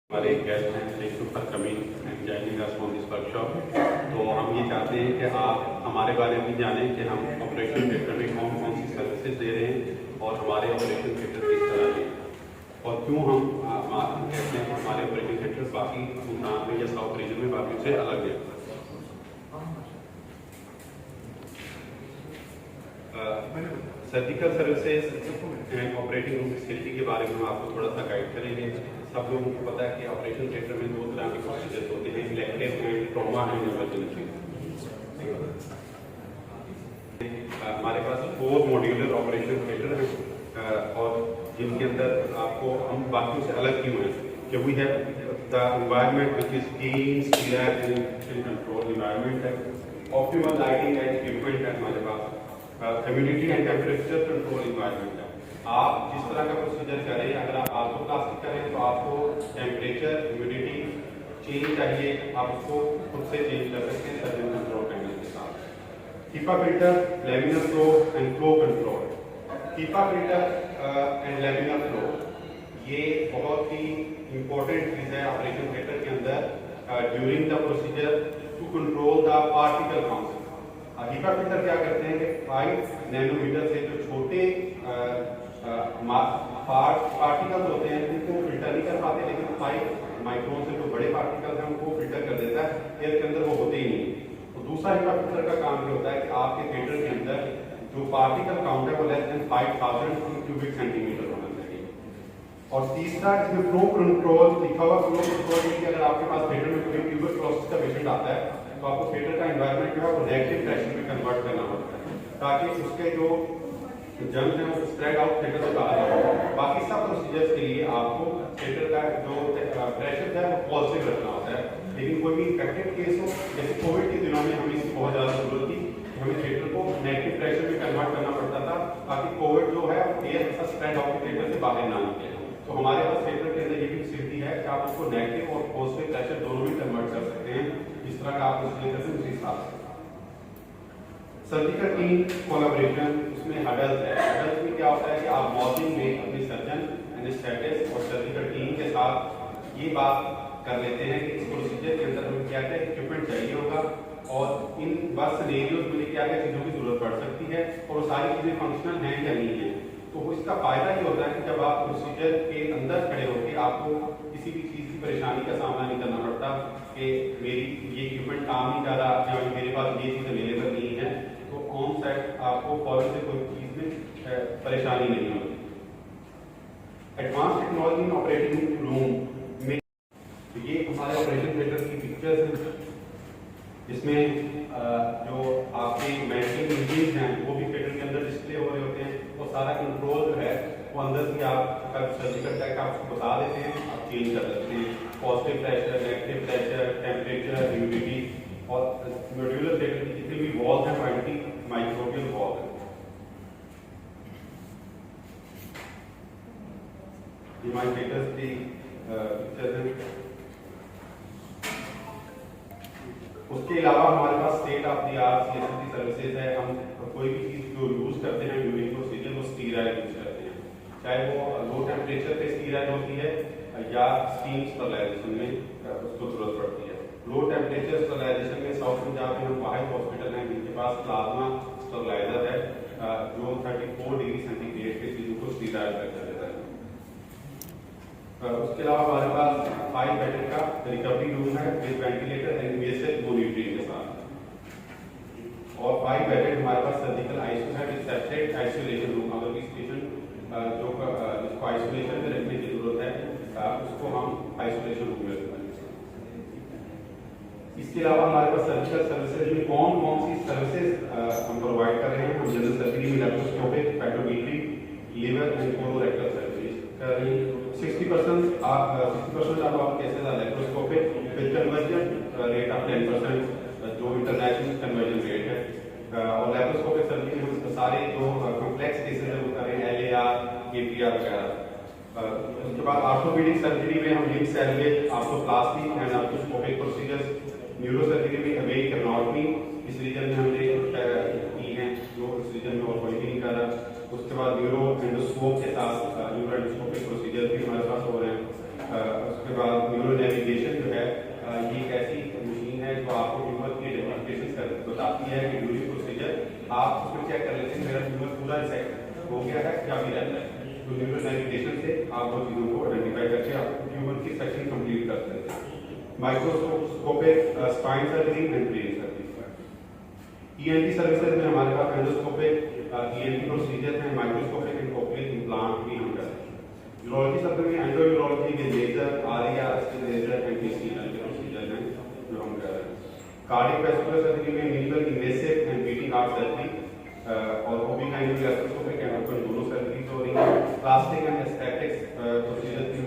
हमारे गेस्ट हैं, thank you for coming and joining us on this workshop. तो हम ये चाहते हैं कि आप हमारे बारे में जानें कि हम ऑपरेशन थिएटर में कौन कौन सी सर्विसेज दे रहे हैं और हमारे ऑपरेशन थिएटर किस तरह के और क्यों हम कहते हैं हमारे ऑपरेशन थिएटर बाकी मुल्तान में या साउथ रीजन में बाकी से अलग है। Surgical services and operating room facility के बारे में हम आपको थोड़ा सा गाइड करेंगे। सब लोगों को पता है कि ऑपरेशन थिएटर में दो तरह के प्रोसीजर्स होते हैं, elective and trauma and emergency. हमारे पास 4 मॉड्यूलर ऑपरेशन थिएटर है और जिनके अंदर आपको हम बाकियों से अलग क्यों है कि we have the environment which is clean, sterilize and control environment है, ऑप्टिमल लाइटिंग एंड इक्विपमेंट है हमारे पास, humidity and temperature control environment है। आप जिस तरह का प्रोसीजर करें, अगर आप आर्थोप्लास्टिक करें तो आपको टेम्परेचर ह्यूमिडिटी चेंज चाहिए, आप उसको खुद से चेंज कर सकते हैं सर्जन कंट्रोल पैनल के साथ। HEPA filter, laminar flow and flow control. HEPA filter and laminar flow ये बहुत ही इंपॉर्टेंट चीज है ऑपरेशन थिएटर के अंदर during the procedure to control the particle count. HEPA filter क्या करते हैं कि 5 नैनोमीटर से जो छोटे पार्टिकल्स होते हैं उनको फिल्टर नहीं कर पाते, लेकिन 5 माइक्रोन से जो बड़े पार्टिकल्स हैं उनको फिल्टर कर देता है, एयर के अंदर वो होते ही नहीं। तो दूसरा हीपा फिल्टर का काम ये होता है कि आपके थिएटर के अंदर जो पार्टिकल काउंट है वो लेस देन 5000 क्यूबिक सेंटीमीटर होना चाहिए। और तीसरा इसमें फ्लो कंट्रोल लिखा हुआ। फ्लो कंट्रोल में अगर आपके पास थिएटर में कोई ट्यूबरक्लोसिस का पेशेंट आता है तो आपको थिएटर का एनवायरनमेंट जो है वो नेगेटिव प्रेशर में कन्वर्ट करना होता है ताकि उसके जो जर्म्स हैं वो स्प्रेड आउट थिएटर से बाहर हो। बाकी सब प्रोसीजर्स के लिए आपको थिएटर का जो प्रेशर है वो पॉजिटिव रखना होता है। लेकिन कोई भी इन्फेक्टेड केस हो, जैसे कोविड के दिनों में हमें इसकी बहुत ज़्यादा जरूरत थी, हमें थिएटर को नेगेटिव प्रेशर में कन्वर्ट करना पड़ता था ताकि कोविड जो है एयर ऐसा स्प्रेड आउट थिएटर से बाहर ना निकले। तो हमारे पास थिएटर के अंदर ये भी फैसिलिटी है कि आप उसको नेगेटिव और पॉजिटिव प्रेशर दोनों भी कन्वर्ट कर सकते हैं। इस तरह का आप प्रोसीजर करते हैं उसी हिसाब से। सर्जिकल टीम कोलैबोरेशन, उसमें हडल्स है। हडल्स में क्या होता है कि आप मॉर्निंग में अपने सर्जन, एनेस्थेटिस्ट और सर्जिकल टीम के साथ ये बात कर लेते हैं कि इस प्रोसीजर के अंदर हमें क्या क्या इक्विपमेंट चाहिए होगा और इन बस सिनेरियोज में क्या क्या चीज़ों की जरूरत पड़ सकती है और वो सारी चीज़ें फंक्शनल हैं या नहीं है। तो इसका फायदा ये होता है कि जब आप प्रोसीजर के अंदर खड़े होकर आपको किसी भी चीज़ की परेशानी का सामना नहीं करना पड़ता कि मेरी ये इक्विपमेंट काम नहीं कर रहा या मेरे पास ये चीज़ अवेलेबल नहीं है, तो ऑन सेट आपको फौरन से कोई चीज़ में परेशानी नहीं होती। Advance technology in operating room में ये हमारे ऑपरेशन थिएटर की पिक्चर्स हैं जिसमें जो आपके मेडिकल मशीन हैं वो भी थिएटर के अंदर डिस्प्ले हो रहे होते हैं और सारा कंट्रोल जो है वो अंदर से आप सर्जिकल टैग आप उसको बता देते हैं, आप चेंज कर सकते हैं positive pressure, negative pressure, temperature, humidity. और मॉड्यूलर थिएटर की जितनी भी वॉल्स हैं वो एंटी माइक्रोबियल वॉल है। ये माई थिएटर्स की पिक्चर्स हैं। उसके अलावा हमारे पास state of the art CSMT services है। हम कोई भी चीज़ जो यूज़ करते हैं ड्यूरिंग प्रोसीजर वो स्टीराइल यूज़ करते हैं, चाहे वो लो टेम्परेचर पे स्टीराइल होती है या स्टीम स्टरलाइजेशन में उसको जरूरत पड़ती है। लो टेम्परेचर स्टरलाइजेशन में साउथ पंजाब में हम वाहिद हॉस्पिटल हैं जिनके पास प्लाज्मा स्टरलाइजर है जो 34 डिग्री सेंटीग्रेड के चीज़ों को स्टीराइल कर देता है। उसके अलावा हमारे पास 5 बेड का रिकवरी रूम है with ventilator and basic monitoring के साथ। और 5 बेड हमारे पास सर्जिकल आईसीयू है विद सेपरेट आइसोलेशन रूम। अगर किसी पेशेंट जो जिसको आइसोलेशन में रखने की जरूरत है उसको हम आइसोलेशन रूम में रखते हैं। इसके अलावा हमारे पास सर्जिकल सर्विसेज में कौन कौन सी सर्विसेज हम प्रोवाइड कर रहे हैं। हम जनरल सर्जरी में laparoscopic, pedometry, liver and colorectal surgery कर रहे हैं। 60% of our cases are laparoscopic with conversion rate of 10% जो इंटरनेशनल कन्वर्जन रेट है। और लैप्रोस्कोपिक सर्जरी में सारे जो कॉम्प्लेक्स केसेस है वो करें LAR, APR वगैरह। उसके बाद ऑर्थोपेडिक सर्जरी में हम hip salvage, arthroplasty and arthroscopic procedures. Neuro surgery में अवेक एनाटॉमी इस रीजन में हमने की है जो इस रीजन में और कोई भी नहीं कर रहा। उसके बाद न्यूरो एंडोस्कोप के साथ न्यूरो एंडोस्कोपिक प्रोसीजर भी हमारे पास हो रहे हैं। उसके उसके बाद न्यूरो नेविगेशन जो है ये एक ऐसी मशीन है जो आपको ट्यूमर की आइडेंटिफिकेशन बताती है कि ड्यूरिंग प्रोसीजर आप उसमें चेक कर लेते हैं मेरा ट्यूमर पूरा रिसेक्ट हो गया है या भी रहता है। तो न्यूरो नेविगेशन से आप वो चीज़ों को आइडेंटिफाई करके आप ट्यूमर की सेक्शन कंप्लीट कर सकते हैं। Microscopic spine surgery and brain surgery. ENT services में हमारे पास एंडोस्कोपिक ईएनटी प्रोसीजर है, माइक्रोस्कोपिक एंड कोक्लियर इम्प्लांट भी हम करते हैं। यूरोलॉजी शब्द में एंडो यूरोलॉजी में laser RER laser and PCR के प्रोसीजर हैं जो हम कर रहे हैं। कार्डियोवैस्कुलर सर्जरी में minimal invasive and beating heart surgery और OB kind gastroscopic and open दोनों सर्जरीज हो रही हैं। प्लास्टिक एंड एस्थेटिक्स प्रोसीजर की